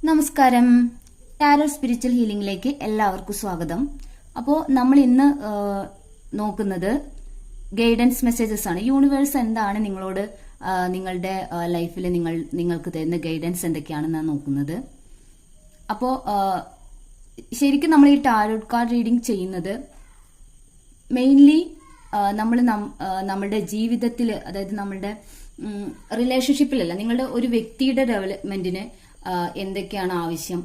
നമസ്കാരം. Tarot spiritual ഹീലിംഗിലേക്ക് എല്ലാവർക്കും സ്വാഗതം. അപ്പോൾ നമ്മൾ ഇന്ന് നോക്കുന്നത് ഗൈഡൻസ് മെസ്സേജസ് ആണ്. യൂണിവേഴ്സ് എന്താണ് നിങ്ങളോട് നിങ്ങളുടെ ലൈഫിൽ നിങ്ങൾക്ക് തരുന്ന ഗൈഡൻസ് എന്തൊക്കെയാണെന്നാണ് നോക്കുന്നത്. അപ്പോൾ ശരിക്കും നമ്മൾ ഈ ടാരോ കാർഡ് റീഡിംഗ് ചെയ്യുന്നത് മെയിൻലി നമ്മൾ നമ്മളുടെ ജീവിതത്തിൽ, അതായത് നമ്മളുടെ റിലേഷൻഷിപ്പിലല്ല, നിങ്ങളുടെ ഒരു വ്യക്തിയുടെ ഡെവലപ്മെന്റിന് എന്തൊക്കെയാണ് ആവശ്യം,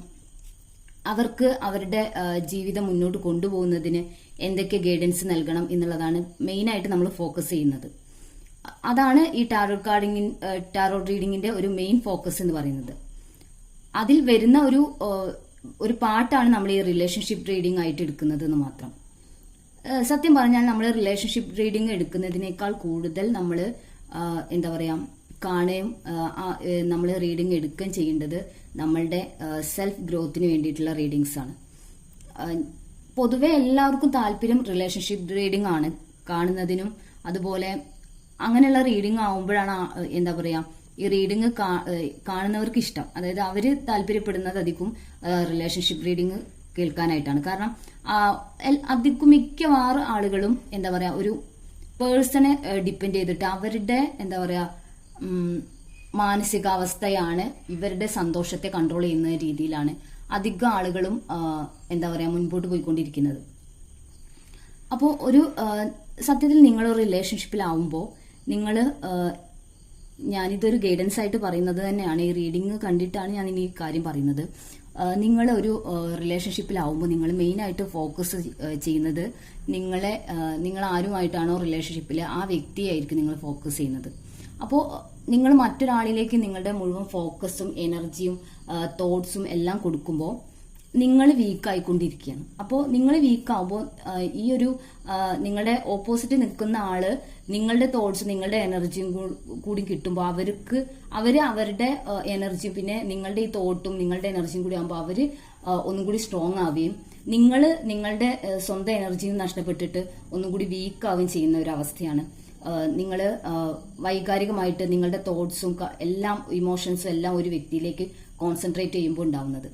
അവർക്ക് അവരുടെ ജീവിതം മുന്നോട്ട് കൊണ്ടുപോകുന്നതിന് എന്തൊക്കെ ഗൈഡൻസ് നൽകണം എന്നുള്ളതാണ് മെയിനായിട്ട് നമ്മൾ ഫോക്കസ് ചെയ്യുന്നത്. അതാണ് ഈ ടാരോ റീഡിങ്ങിന്റെ ഒരു മെയിൻ ഫോക്കസ് എന്ന് പറയുന്നത്. അതിൽ വരുന്ന ഒരു പാർട്ടാണ് നമ്മൾ ഈ റിലേഷൻഷിപ്പ് റീഡിംഗ് ആയിട്ട് എടുക്കുന്നത് എന്ന് മാത്രം. സത്യം പറഞ്ഞാൽ നമ്മൾ റിലേഷൻഷിപ്പ് റീഡിംഗ് എടുക്കുന്നതിനേക്കാൾ കൂടുതൽ നമ്മൾ എന്താ പറയാ കാണുകയും നമ്മൾ റീഡിംഗ് എടുക്കുകയും ചെയ്യേണ്ടത് നമ്മളുടെ സെൽഫ് ഗ്രോത്തിന് വേണ്ടിയിട്ടുള്ള റീഡിങ്സ് ആണ്. പൊതുവെ എല്ലാവർക്കും താല്പര്യം റിലേഷൻഷിപ്പ് റീഡിംഗ് ആണ് കാണുന്നതിനും. അതുപോലെ അങ്ങനെയുള്ള റീഡിംഗ് ആവുമ്പോഴാണ് എന്താ പറയാ ഈ റീഡിംഗ് കാണുന്നവർക്ക് ഇഷ്ടം. അതായത് അവര് താല്പര്യപ്പെടുന്നത് അധികം റിലേഷൻഷിപ്പ് റീഡിംഗ് കേൾക്കാനായിട്ടാണ്. കാരണം അധികം മിക്കവാറും ആളുകളും എന്താ പറയാ ഒരു പേഴ്സണെ ഡിപ്പെൻഡ് ചെയ്തിട്ട് അവരുടെ എന്താ പറയാ മാനസികാവസ്ഥയാണ് ഇവരുടെ സന്തോഷത്തെ കൺട്രോൾ ചെയ്യുന്ന രീതിയിലാണ് അധികം ആളുകളും എന്താ പറയാ മുൻപോട്ട് പോയിക്കൊണ്ടിരിക്കുന്നത്. അപ്പോൾ ഒരു സത്യത്തിൽ നിങ്ങൾ ഒരു റിലേഷൻഷിപ്പിലാവുമ്പോൾ ഞാനിതൊരു ഗൈഡൻസ് ആയിട്ട് പറയുന്നത് തന്നെയാണ്. ഈ റീഡിംഗ് കണ്ടിട്ടാണ് ഞാൻ ഈ കാര്യം പറയുന്നത്. നിങ്ങൾ ഒരു റിലേഷൻഷിപ്പിലാവുമ്പോൾ നിങ്ങൾ മെയിനായിട്ട് ഫോക്കസ് ചെയ്യുന്നത് നിങ്ങൾ ആരുമായിട്ടാണോ റിലേഷൻഷിപ്പിൽ ആ വ്യക്തിയായിരിക്കും നിങ്ങൾ ഫോക്കസ് ചെയ്യുന്നത്. അപ്പോൾ നിങ്ങൾ മറ്റൊരാളിലേക്ക് നിങ്ങളുടെ മുഴുവൻ ഫോക്കസും എനർജിയും തോട്ട്സും എല്ലാം കൊടുക്കുമ്പോൾ നിങ്ങൾ വീക്കായിക്കൊണ്ടിരിക്കുകയാണ്. അപ്പോൾ നിങ്ങൾ വീക്കാവുമ്പോൾ ഈ ഒരു നിങ്ങളുടെ ഓപ്പോസിറ്റ് നിൽക്കുന്ന ആള് നിങ്ങളുടെ തോട്ട്സും നിങ്ങളുടെ എനർജിയും കൂടി കിട്ടുമ്പോൾ അവരുടെ എനർജിയും പിന്നെ നിങ്ങളുടെ ഈ തോട്ടും നിങ്ങളുടെ എനർജിയും കൂടി ആകുമ്പോൾ അവര് ഒന്നും കൂടി സ്ട്രോങ് ആവുകയും നിങ്ങളുടെ സ്വന്തം എനർജിയും നഷ്ടപ്പെട്ടിട്ട് ഒന്നും കൂടി വീക്കാവുകയും ചെയ്യുന്ന ഒരു അവസ്ഥയാണ്. നിങ്ങൾ വൈകാരികമായിട്ട് നിങ്ങളുടെ തോട്ട്സും എല്ലാം ഇമോഷൻസും എല്ലാം ഒരു വ്യക്തിയിലേക്ക് കോൺസെൻട്രേറ്റ് ചെയ്യുമ്പോൾ ഉണ്ടാവുന്നത്.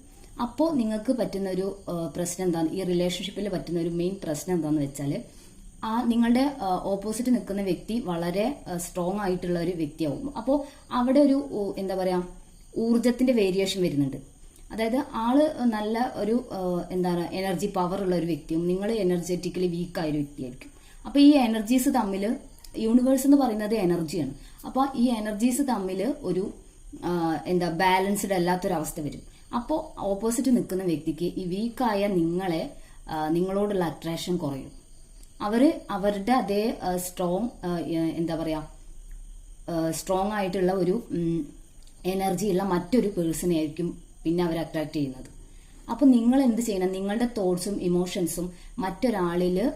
അപ്പോൾ നിങ്ങൾക്ക് പറ്റുന്ന ഒരു പ്രശ്നം എന്താണ്, ഈ റിലേഷൻഷിപ്പിൽ പറ്റുന്ന ഒരു മെയിൻ പ്രശ്നം എന്താണെന്ന് വെച്ചാൽ നിങ്ങളുടെ ഓപ്പോസിറ്റ് നിൽക്കുന്ന വ്യക്തി വളരെ സ്ട്രോങ് ആയിട്ടുള്ള ഒരു വ്യക്തിയാവും. അപ്പോൾ അവിടെ ഒരു എന്താ പറയാ ഊർജത്തിന്റെ വേരിയേഷൻ വരുന്നുണ്ട്. അതായത് ആള് നല്ല ഒരു എന്താണ് എനർജി പവർ ഉള്ള ഒരു വ്യക്തിയും നിങ്ങൾ എനർജറ്റിക്കലി വീക്കായ ഒരു വ്യക്തിയായിരിക്കും. അപ്പൊ ഈ എനർജീസ് തമ്മിൽ യൂണിവേഴ്സ് എന്ന് പറയുന്നത് എനർജിയാണ്. അപ്പൊ ഈ എനർജീസ് തമ്മിൽ ഒരു ബാലൻസ്ഡ് അല്ലാത്തൊരവസ്ഥ വരും. അപ്പോൾ ഓപ്പോസിറ്റ് നിൽക്കുന്ന വ്യക്തിക്ക് ഈ വീക്കായ നിങ്ങളോടുള്ള അട്രാക്ഷൻ കുറയും. അവരുടെ അതേ സ്ട്രോങ് ആയിട്ടുള്ള ഒരു എനർജി ഉള്ള മറ്റൊരു പേഴ്സണെ ആയിരിക്കും പിന്നെ അവർ അട്രാക്ട് ചെയ്യുന്നത്. അപ്പൊ നിങ്ങൾ എന്ത് ചെയ്യണം, നിങ്ങളുടെ തോട്ട്സും ഇമോഷൻസും മറ്റൊരാളില്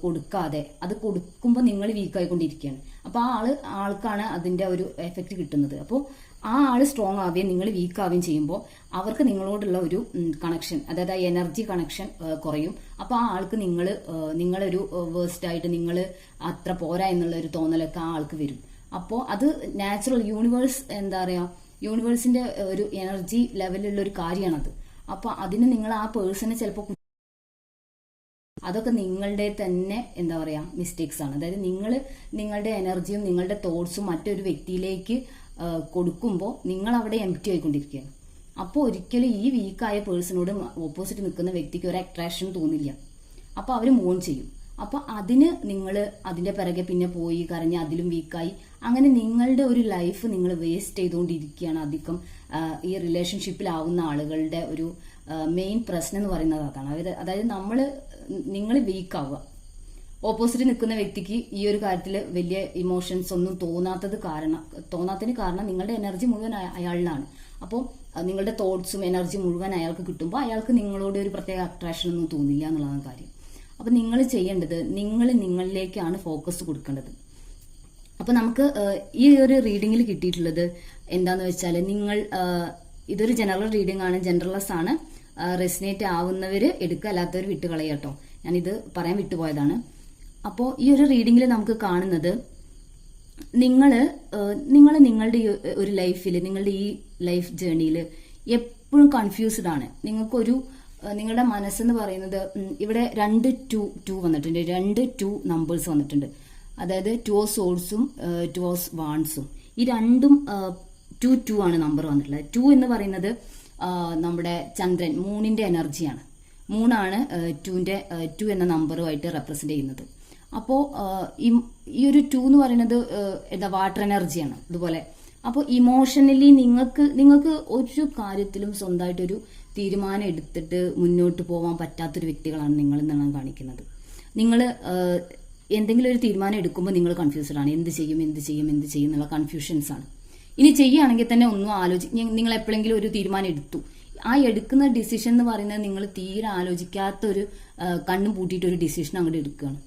കൊടുക്കാതെ, അത് കൊടുക്കുമ്പോൾ നിങ്ങൾ വീക്കായിക്കൊണ്ടിരിക്കുകയാണ്. അപ്പൊ ആൾക്കാണ് അതിന്റെ ഒരു എഫക്ട് കിട്ടുന്നത്. അപ്പോൾ ആ ആള് സ്ട്രോങ് ആവുകയും നിങ്ങൾ വീക്ക് ആവുകയും ചെയ്യുമ്പോൾ അവർക്ക് നിങ്ങളോടുള്ള ഒരു കണക്ഷൻ, അതായത് ആ എനർജി കണക്ഷൻ കുറയും. അപ്പൊ ആ ആൾക്ക് നിങ്ങളൊരു വേസ്റ്റ് ആയിട്ട് നിങ്ങൾ അത്ര പോരാ എന്നുള്ള ഒരു തോന്നലൊക്കെ ആ ആൾക്ക് വരും. അപ്പോൾ അത് നാച്ചുറൽ യൂണിവേഴ്സിന്റെ ഒരു എനർജി ലെവലിലുള്ള ഒരു കാര്യമാണത്. അപ്പൊ അതിന് നിങ്ങൾ ആ പേഴ്സണെ ചിലപ്പോൾ അതൊക്കെ നിങ്ങളുടെ തന്നെ മിസ്റ്റേക്സ് ആണ്. അതായത് നിങ്ങളുടെ എനർജിയും നിങ്ങളുടെ തോട്ട്സും മറ്റൊരു വ്യക്തിയിലേക്ക് കൊടുക്കുമ്പോൾ നിങ്ങൾ അവിടെ എംപ്റ്റി ആയിക്കൊണ്ടിരിക്കുകയാണ്. അപ്പോൾ ഒരിക്കലും ഈ വീക്കായ പേഴ്സണോട് ഓപ്പോസിറ്റ് നിൽക്കുന്ന വ്യക്തിക്ക് ഒരു അട്രാക്ഷൻ തോന്നില്ല. അപ്പൊ അവർ മൂവ് ചെയ്യും. അപ്പൊ നിങ്ങൾ അതിന്റെ പിറകെ പിന്നെ പോയി കരഞ്ഞ് അതിലും വീക്കായി അങ്ങനെ നിങ്ങളുടെ ഒരു ലൈഫ് നിങ്ങൾ വേസ്റ്റ് ചെയ്തുകൊണ്ടിരിക്കുകയാണ്. അധികം ഈ റിലേഷൻഷിപ്പിലാവുന്ന ആളുകളുടെ ഒരു മെയിൻ പ്രശ്നം എന്ന് പറയുന്നത് അതാണ്. അതായത് നിങ്ങൾ വീക്കാവുക. ഓപ്പോസിറ്റ് നിൽക്കുന്ന വ്യക്തിക്ക് ഈ ഒരു കാര്യത്തിൽ വലിയ ഇമോഷൻസ് ഒന്നും തോന്നാത്തതിന് കാരണം നിങ്ങളുടെ എനർജി മുഴുവൻ അയാളിലാണ്. അപ്പോൾ നിങ്ങളുടെ തോട്ട്സും എനർജി മുഴുവൻ അയാൾക്ക് കിട്ടുമ്പോൾ അയാൾക്ക് നിങ്ങളോട് ഒരു പ്രത്യേക അട്രാക്ഷൻ ഒന്നും തോന്നില്ല എന്നുള്ളതാണ് കാര്യം. അപ്പൊ നിങ്ങൾ ചെയ്യേണ്ടത് നിങ്ങളിലേക്കാണ് ഫോക്കസ് കൊടുക്കേണ്ടത്. അപ്പൊ നമുക്ക് ഈ ഒരു റീഡിങ്ങിൽ കിട്ടിയിട്ടുള്ളത് എന്താന്ന് വെച്ചാൽ ഇതൊരു ജനറൽ റീഡിംഗ് ആണ്, ജനറൽലെസ് ആണ്. റെസിനേറ്റ് ആവുന്നവര് എടുക്കുക, അല്ലാത്തവർ വിട്ടുകളയുക കേട്ടോ. ഞാനിത് പറയാൻ വിട്ടുപോയതാണ്. അപ്പോൾ ഈ ഒരു റീഡിങ്ങിൽ നമുക്ക് കാണുന്നത് നിങ്ങളുടെ ഒരു ലൈഫിൽ, നിങ്ങളുടെ ഈ ലൈഫ് ജേർണിയിൽ എപ്പോഴും കൺഫ്യൂസ്ഡ് ആണ്. നിങ്ങളുടെ മനസ്സെന്ന് പറയുന്നത് ഇവിടെ 2 2 വന്നിട്ടുണ്ട്, 2 നമ്പേഴ്സ് വന്നിട്ടുണ്ട്. അതായത് 2 ഓഫ് സോൾസും 2 ഓഫ് വാൺസും, ഈ രണ്ടും 2 ആണ് നമ്പർ വന്നിട്ടുള്ളത്. 2 എന്ന് പറയുന്നത് നമ്മുടെ ചന്ദ്രൻ, മൂണിന്റെ എനർജിയാണ്. മൂണാണ് 2 എന്ന നമ്പറുമായിട്ട് റെപ്രസെന്റ് ചെയ്യുന്നത്. അപ്പോൾ ഈ ഒരു 2 എന്ന് പറയുന്നത് വാട്ടർ എനർജിയാണ്. അതുപോലെ അപ്പോൾ ഇമോഷണലി നിങ്ങൾക്ക് ഒരു കാര്യത്തിലും സ്വന്തമായിട്ടൊരു തീരുമാനം എടുത്തിട്ട് മുന്നോട്ട് പോകാൻ പറ്റാത്തൊരു വ്യക്തികളാണ് നിങ്ങൾ എന്നാണ് കാണിക്കുന്നത്. നിങ്ങൾ എന്തെങ്കിലും ഒരു തീരുമാനം എടുക്കുമ്പോൾ നിങ്ങൾ കൺഫ്യൂസ്ഡ് ആണ്. എന്ത് ചെയ്യും എന്നുള്ള കൺഫ്യൂഷൻസ് ആണ്. ഇനി ചെയ്യുകയാണെങ്കിൽ തന്നെ ഒന്നും നിങ്ങൾ എപ്പോഴെങ്കിലും ഒരു തീരുമാനം എടുത്തു, ആ എടുക്കുന്ന ഡിസിഷൻ എന്ന് പറയുന്നത് നിങ്ങൾ തീരെ ആലോചിക്കാത്ത ഒരു കണ്ണും പൂട്ടിയിട്ട് ഒരു ഡിസിഷൻ അങ്ങോട്ട് എടുക്കുകയാണ്.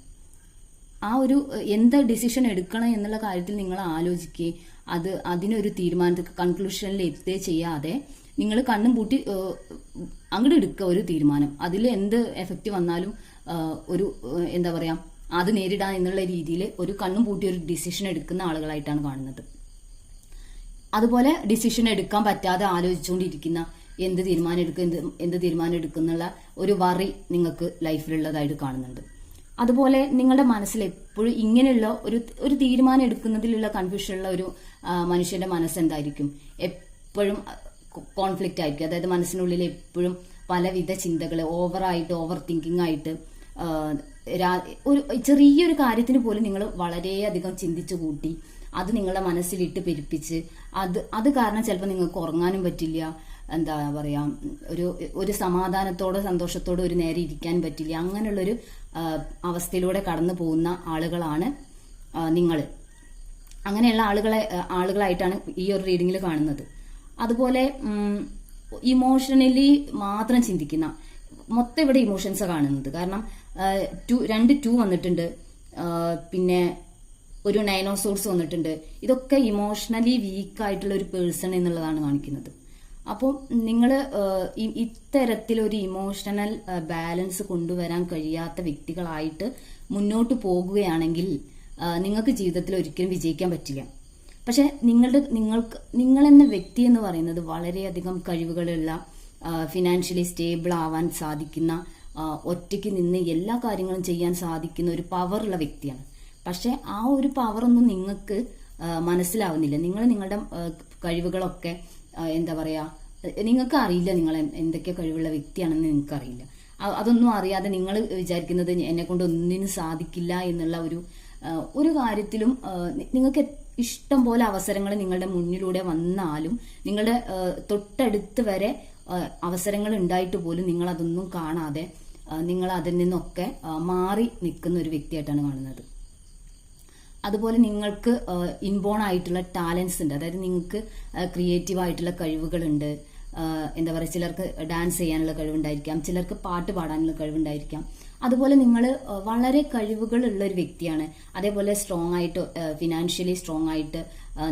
ആ ഒരു എന്ത് ഡിസിഷൻ എടുക്കണം എന്നുള്ള കാര്യത്തിൽ നിങ്ങൾ ആലോചിക്കുകയും അതിനൊരു തീരുമാനത്തിൽ കൺക്ലൂഷനിൽ എത്തുകയും ചെയ്യാതെ നിങ്ങൾ കണ്ണും പൂട്ടി അങ്ങോട്ട് എടുക്കുക ഒരു തീരുമാനം. അതിൽ എന്ത് എഫക്റ്റ് വന്നാലും ഒരു എന്താ പറയാ അത് നേരിടാൻ എന്നുള്ള രീതിയിൽ ഒരു കണ്ണും പൂട്ടി ഒരു ഡിസിഷൻ എടുക്കുന്ന ആളുകളായിട്ടാണ് കാണുന്നത്. അതുപോലെ ഡിസിഷൻ എടുക്കാൻ പറ്റാതെ ആലോചിച്ചുകൊണ്ടിരിക്കുന്ന എന്ത് തീരുമാനം എടുക്കുന്നുള്ള ഒരു വറി നിങ്ങൾക്ക് ലൈഫിലുള്ളതായിട്ട് കാണുന്നുണ്ട്. അതുപോലെ നിങ്ങളുടെ മനസ്സിൽ എപ്പോഴും ഇങ്ങനെയുള്ള ഒരു തീരുമാനം എടുക്കുന്നതിലുള്ള കൺഫ്യൂഷനുള്ള ഒരു മനുഷ്യന്റെ മനസ്സെന്തായിരിക്കും? എപ്പോഴും കോൺഫ്ലിക്റ്റ് ആയിരിക്കും. അതായത് മനസ്സിനുള്ളിൽ എപ്പോഴും പലവിധ ചിന്തകൾ, ഓവർ തിങ്കിങ് ആയിട്ട് ഒരു ചെറിയൊരു കാര്യത്തിന് പോലും നിങ്ങൾ വളരെയധികം ചിന്തിച്ചു കൂട്ടി അത് നിങ്ങളുടെ മനസ്സിലിട്ട് പെരുപ്പിച്ച് അത് കാരണം ചിലപ്പോൾ നിങ്ങൾക്ക് ഉറങ്ങാനും പറ്റില്ല, എന്താ പറയാ ഒരു സമാധാനത്തോടെ സന്തോഷത്തോടെ ഒരു നേരെ ഇരിക്കാൻ പറ്റില്ല. അങ്ങനെയുള്ളൊരു അവസ്ഥയിലൂടെ കടന്നു പോകുന്ന ആളുകളാണ് നിങ്ങൾ. അങ്ങനെയുള്ള ആളുകളായിട്ടാണ് ഈ ഒരു റീഡിങ്ങിൽ കാണുന്നത്. അതുപോലെ ഇമോഷണലി മാത്രം ചിന്തിക്കുന്ന, മൊത്തം ഇവിടെ ഇമോഷൻസ് കാണുന്നത്. കാരണം 2 വന്നിട്ടുണ്ട്, പിന്നെ ഒരു 9 ഓഫ് സോഴ്സ് വന്നിട്ടുണ്ട്. ഇതൊക്കെ ഇമോഷണലി വീക്കായിട്ടുള്ള ഒരു പേഴ്സൺ എന്നുള്ളതാണ് കാണിക്കുന്നത്. അപ്പോൾ നിങ്ങൾ ഇത്തരത്തിലൊരു ഇമോഷണൽ ബാലൻസ് കൊണ്ടുവരാൻ കഴിയാത്ത വ്യക്തികളായിട്ട് മുന്നോട്ട് പോകുകയാണെങ്കിൽ നിങ്ങൾക്ക് ജീവിതത്തിൽ ഒരിക്കലും വിജയിക്കാൻ പറ്റില്ല. പക്ഷെ നിങ്ങളെന്ന വ്യക്തി എന്ന് പറയുന്നത് വളരെയധികം കഴിവുകളുള്ള, ഫിനാൻഷ്യലി സ്റ്റേബിൾ ആവാൻ സാധിക്കുന്ന, ഒറ്റയ്ക്ക് നിന്ന് എല്ലാ കാര്യങ്ങളും ചെയ്യാൻ സാധിക്കുന്ന ഒരു പവറുള്ള വ്യക്തിയാണ്. പക്ഷെ ആ ഒരു പവറൊന്നും നിങ്ങൾക്ക് മനസ്സിലാവുന്നില്ല. നിങ്ങളുടെ കഴിവുകളൊക്കെ എന്താ പറയാ, നിങ്ങൾക്ക് അറിയില്ല നിങ്ങൾ എന്തൊക്കെ കഴിവുള്ള വ്യക്തിയാണെന്ന് നിങ്ങൾക്ക് അറിയില്ല. അതൊന്നും അറിയാതെ നിങ്ങൾ വിചാരിക്കുന്നത് എന്നെ കൊണ്ട് ഒന്നിനും സാധിക്കില്ല എന്നുള്ള ഒരു കാര്യത്തിലും നിങ്ങൾക്ക് ഇഷ്ടം പോലെ അവസരങ്ങൾ നിങ്ങളുടെ മുന്നിലൂടെ വന്നാലും നിങ്ങളുടെ തൊട്ടടുത്ത് വരെ അവസരങ്ങൾ ഉണ്ടായിട്ട് പോലും നിങ്ങൾ അതൊന്നും കാണാതെ നിങ്ങൾ അതിൽ നിന്നൊക്കെ മാറി നിൽക്കുന്ന ഒരു വ്യക്തിയായിട്ടാണ് കാണുന്നത്. അതുപോലെ നിങ്ങൾക്ക് ഇൻബോൺ ആയിട്ടുള്ള ടാലൻസ് ഉണ്ട്. അതായത് നിങ്ങൾക്ക് ക്രിയേറ്റീവ് ആയിട്ടുള്ള കഴിവുകളുണ്ട്. എന്താ പറയുക, ചിലർക്ക് ഡാൻസ് ചെയ്യാനുള്ള കഴിവുണ്ടായിരിക്കാം, ചിലർക്ക് പാട്ട് പാടാനുള്ള കഴിവുണ്ടായിരിക്കാം. അതുപോലെ നിങ്ങൾ വളരെ കഴിവുകളുള്ള ഒരു വ്യക്തിയാണ്. അതേപോലെ സ്ട്രോങ് ആയിട്ട്, ഫിനാൻഷ്യലി സ്ട്രോങ് ആയിട്ട്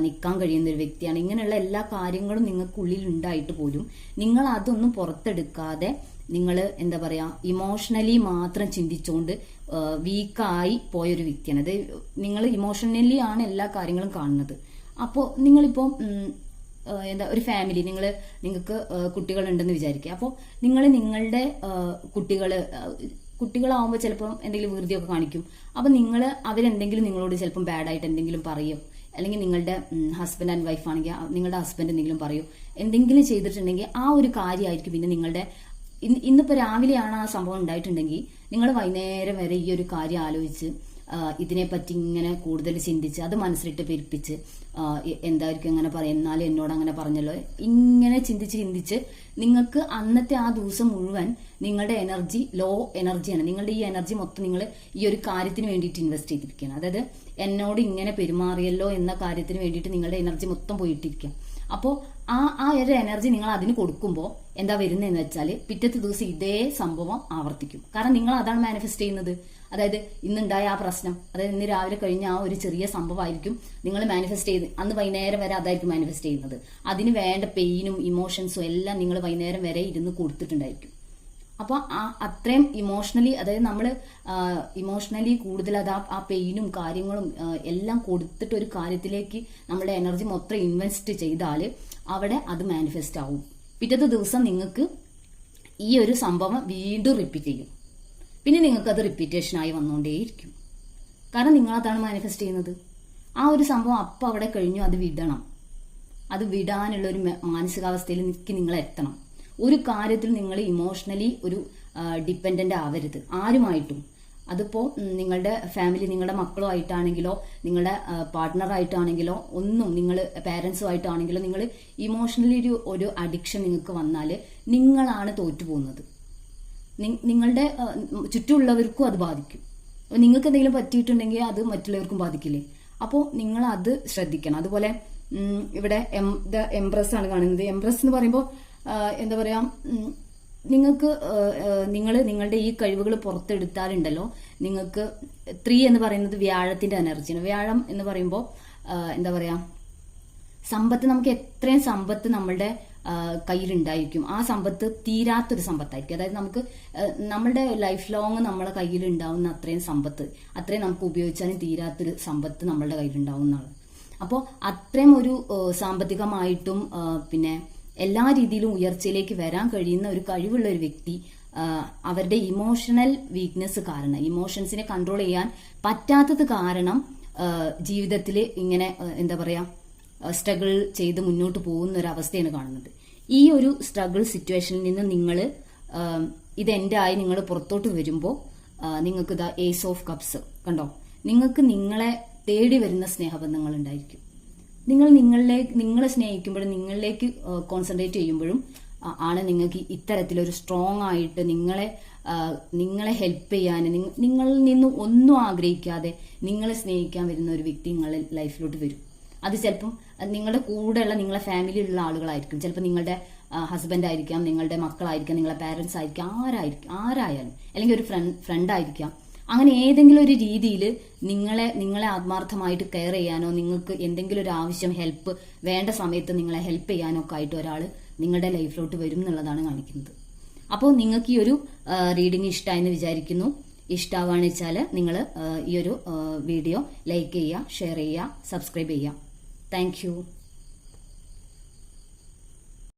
നിൽക്കാൻ കഴിയുന്ന ഒരു വ്യക്തിയാണ്. ഇങ്ങനെയുള്ള എല്ലാ കാര്യങ്ങളും നിങ്ങൾക്കുള്ളിൽ ഉണ്ടായിട്ട് പോലും നിങ്ങൾ അതൊന്നും പുറത്തെടുക്കാതെ നിങ്ങൾ എന്താ പറയാ ഇമോഷണലി മാത്രം ചിന്തിച്ചുകൊണ്ട് വീക്കായി പോയൊരു വ്യക്തിയാണ്. അത് നിങ്ങൾ ഇമോഷണലി ആണ് എല്ലാ കാര്യങ്ങളും കാണുന്നത്. അപ്പോൾ നിങ്ങളിപ്പോൾ എന്താ ഒരു ഫാമിലി, നിങ്ങൾക്ക് കുട്ടികളുണ്ടെന്ന് വിചാരിക്കുക. അപ്പോൾ നിങ്ങളുടെ കുട്ടികളാവുമ്പോൾ ചിലപ്പം എന്തെങ്കിലും വികൃതിയൊക്കെ കാണിക്കും. അപ്പം അവരെന്തെങ്കിലും നിങ്ങളോട് ചിലപ്പം ബാഡായിട്ട് എന്തെങ്കിലും പറയും, അല്ലെങ്കിൽ നിങ്ങളുടെ ഹസ്ബൻഡ് ആൻഡ് വൈഫ് ആണെങ്കിൽ നിങ്ങളുടെ ഹസ്ബൻഡ് എന്തെങ്കിലും പറയും, എന്തെങ്കിലും ചെയ്തിട്ടുണ്ടെങ്കിൽ ആ ഒരു കാര്യമായിരിക്കും പിന്നെ നിങ്ങളുടെ ഇന്നിപ്പോൾ രാവിലെയാണ് ആ സംഭവം ഉണ്ടായിട്ടുണ്ടെങ്കിൽ നിങ്ങൾ വൈകുന്നേരം വരെ ഈ ഒരു കാര്യം ആലോചിച്ച് ഇതിനെപ്പറ്റി ഇങ്ങനെ കൂടുതൽ ചിന്തിച്ച് അത് മനസ്സിലിട്ട് പെരുപ്പിച്ച് എന്തായിരിക്കും അങ്ങനെ പറയും, എന്നാലും എന്നോട് അങ്ങനെ പറഞ്ഞല്ലോ, ഇങ്ങനെ ചിന്തിച്ച് നിങ്ങൾക്ക് അന്നത്തെ ആ ദിവസം മുഴുവൻ നിങ്ങളുടെ എനർജി ലോ എനർജിയാണ്. നിങ്ങളുടെ ഈ എനർജി മൊത്തം നിങ്ങൾ ഈ ഒരു കാര്യത്തിന് വേണ്ടിയിട്ട് ഇൻവെസ്റ്റ് ചെയ്തിരിക്കുകയാണ്. അതായത് എന്നോട് ഇങ്ങനെ പെരുമാറിയല്ലോ എന്ന കാര്യത്തിന് വേണ്ടിയിട്ട് നിങ്ങളുടെ എനർജി മൊത്തം പോയിട്ടിരിക്കുക. അപ്പോൾ ആ ഒരു എനർജി നിങ്ങൾ അതിന് കൊടുക്കുമ്പോൾ എന്താ വരുന്നതെന്ന് വെച്ചാൽ പിറ്റത്തെ ദിവസം ഇതേ സംഭവം ആവർത്തിക്കും. കാരണം നിങ്ങൾ അതാണ് മാനിഫെസ്റ്റ് ചെയ്യുന്നത്. അതായത് ഇന്നുണ്ടായ ആ പ്രശ്നം, അതായത് ഇന്ന് രാവിലെ കഴിഞ്ഞ ആ ഒരു ചെറിയ സംഭവമായിരിക്കും നിങ്ങൾ മാനിഫെസ്റ്റ് ചെയ്ത് അന്ന് വൈകുന്നേരം വരെ അതായിരിക്കും മാനിഫെസ്റ്റ് ചെയ്യുന്നത്. അതിന് വേണ്ട പെയിനും ഇമോഷൻസും എല്ലാം നിങ്ങൾ വൈകുന്നേരം വരെ ഇരുന്ന് കൊടുത്തിട്ടുണ്ടായിരിക്കും. അപ്പോൾ അത്രയും ഇമോഷണലി, അതായത് നമ്മൾ ഇമോഷണലി കൂടുതൽ ആ പെയിനും കാര്യങ്ങളും എല്ലാം കൊടുത്തിട്ട് ഒരു കാര്യത്തിലേക്ക് നമ്മുടെ എനർജി മൊത്തം ഇൻവെസ്റ്റ് ചെയ്താൽ അവിടെ അത് മാനിഫെസ്റ്റ് ആവും. പിറ്റത്തെ ദിവസം നിങ്ങൾക്ക് ഈ ഒരു സംഭവം വീണ്ടും റിപ്പീറ്റ് ചെയ്യും. പിന്നെ നിങ്ങൾക്ക് അത് റിപ്പീറ്റേഷനായി വന്നുകൊണ്ടേയിരിക്കും. കാരണം നിങ്ങൾ അതാണ് മാനിഫെസ്റ്റ് ചെയ്യുന്നത്. ആ ഒരു സംഭവം അപ്പം അവിടെ കഴിഞ്ഞു. അത് വിടണം. അത് വിടാനുള്ള ഒരു മാനസികാവസ്ഥയിലേക്ക് നിങ്ങൾ എത്തണം. ഒരു കാര്യത്തിൽ നിങ്ങൾ ഇമോഷണലി ഒരു ഡിപ്പെൻഡന്റ് ആവരുത് ആരുമായിട്ടും. അതിപ്പോ നിങ്ങളുടെ ഫാമിലി, നിങ്ങളുടെ മക്കളുമായിട്ടാണെങ്കിലോ നിങ്ങളുടെ പാർട്ട്ണറായിട്ടാണെങ്കിലോ ഒന്നും, നിങ്ങൾ പാരന്റ്സുമായിട്ടാണെങ്കിലോ നിങ്ങൾ ഇമോഷണലി ഒരു അഡിക്ഷൻ നിങ്ങൾക്ക് വന്നാൽ നിങ്ങളാണ് തോറ്റുപോകുന്നത്. നിങ്ങളുടെ ചുറ്റുമുള്ളവർക്കും അത് ബാധിക്കും. നിങ്ങൾക്ക് എന്തെങ്കിലും പറ്റിയിട്ടുണ്ടെങ്കിൽ അത് മറ്റുള്ളവർക്കും ബാധിക്കില്ലേ? അപ്പോൾ നിങ്ങൾ അത് ശ്രദ്ധിക്കണം. അതുപോലെ ഇവിടെ എംപ്രസ് ആണ് കാണുന്നത്. എംപ്രസ് എന്ന് പറയുമ്പോൾ എന്താ പറയാ, നിങ്ങൾക്ക് നിങ്ങളുടെ ഈ കഴിവുകൾ പുറത്തെടുത്താലുണ്ടല്ലോ നിങ്ങൾക്ക് 3 എന്ന് പറയുന്നത് വ്യാഴത്തിന്റെ എനർജിയാണ്. വ്യാഴം എന്ന് പറയുമ്പോൾ എന്താ പറയാ, സമ്പത്ത്, നമുക്ക് എത്രയും സമ്പത്ത് നമ്മളുടെ കയ്യിലുണ്ടായിരിക്കും. ആ സമ്പത്ത് തീരാത്തൊരു സമ്പത്തായിരിക്കും. അതായത് നമുക്ക് നമ്മളുടെ ലൈഫ് ലോങ് നമ്മളെ കയ്യിലുണ്ടാവുന്ന അത്രയും സമ്പത്ത്, അത്രയും നമുക്ക് ഉപയോഗിച്ചാലും തീരാത്തൊരു സമ്പത്ത് നമ്മളുടെ കയ്യിലുണ്ടാവുന്നതാണ്. അപ്പോൾ അത്രയും ഒരു സാമ്പത്തികമായിട്ടും പിന്നെ എല്ലാ രീതിയിലും ഉയർച്ചയിലേക്ക് വരാൻ കഴിയുന്ന ഒരു കഴിവുള്ള ഒരു വ്യക്തി അവരുടെ ഇമോഷണൽ വീക്ക്നെസ് കാരണം, ഇമോഷൻസിനെ കൺട്രോൾ ചെയ്യാൻ പറ്റാത്തത് കാരണം ജീവിതത്തിൽ ഇങ്ങനെ എന്താ പറയാ സ്ട്രഗിൾ ചെയ്ത് മുന്നോട്ട് പോകുന്ന ഒരു അവസ്ഥയാണ് കാണുന്നത്. ഈ ഒരു സ്ട്രഗിൾ സിറ്റുവേഷനിൽ നിന്ന് നിങ്ങൾ ഇതെന്റായി നിങ്ങൾ പുറത്തോട്ട് വരുമ്പോൾ നിങ്ങൾക്ക് ഇതാ ഏസ് ഓഫ് കപ്സ് കണ്ടോ. നിങ്ങൾക്ക് നിങ്ങളെ തേടി വരുന്ന സ്നേഹബന്ധങ്ങൾ ഉണ്ടായിരിക്കും. നിങ്ങളെ സ്നേഹിക്കുമ്പോഴും നിങ്ങളിലേക്ക് കോൺസെൻട്രേറ്റ് ചെയ്യുമ്പോഴും ആണ് നിങ്ങൾക്ക് ഇത്തരത്തിലൊരു സ്ട്രോങ് ആയിട്ട് നിങ്ങളെ ഹെൽപ്പ് ചെയ്യാൻ, നിങ്ങളിൽ നിന്ന് ഒന്നും ആഗ്രഹിക്കാതെ നിങ്ങളെ സ്നേഹിക്കാൻ വരുന്ന ഒരു വ്യക്തി നിങ്ങളുടെ ലൈഫിലോട്ട് വരും. അത് ചിലപ്പം നിങ്ങളുടെ കൂടെയുള്ള നിങ്ങളെ ഫാമിലിയിലുള്ള ആളുകളായിരിക്കും, ചിലപ്പോൾ നിങ്ങളുടെ ഹസ്ബൻഡ് ആയിരിക്കാം, നിങ്ങളുടെ മക്കളായിരിക്കാം, നിങ്ങളുടെ പാരന്റ്സ് ആയിരിക്കാം, ആരായാലും, അല്ലെങ്കിൽ ഒരു ഫ്രണ്ട് ആയിരിക്കാം. അങ്ങനെ ഏതെങ്കിലും ഒരു രീതിയിൽ നിങ്ങളെ ആത്മാർത്ഥമായിട്ട് കെയർ ചെയ്യാനോ, നിങ്ങൾക്ക് എന്തെങ്കിലും ഒരു ആവശ്യം, ഹെൽപ്പ് വേണ്ട സമയത്ത് നിങ്ങളെ ഹെൽപ്പ് ചെയ്യാനോ ഒക്കെ ആയിട്ട് ഒരാൾ നിങ്ങളുടെ ലൈഫിലോട്ട് വരും എന്നുള്ളതാണ് കാണിക്കുന്നത്. അപ്പോൾ നിങ്ങൾക്ക് ഈ ഒരു റീഡിംഗ് ഇഷ്ടമായെന്ന് വിചാരിക്കുന്നു. ഇഷ്ടമാവുകയാണെന്ന് വെച്ചാൽ നിങ്ങൾ ഈ ഒരു വീഡിയോ ലൈക്ക് ചെയ്യുക, ഷെയർ ചെയ്യുക, സബ്സ്ക്രൈബ് ചെയ്യുക. Thank you.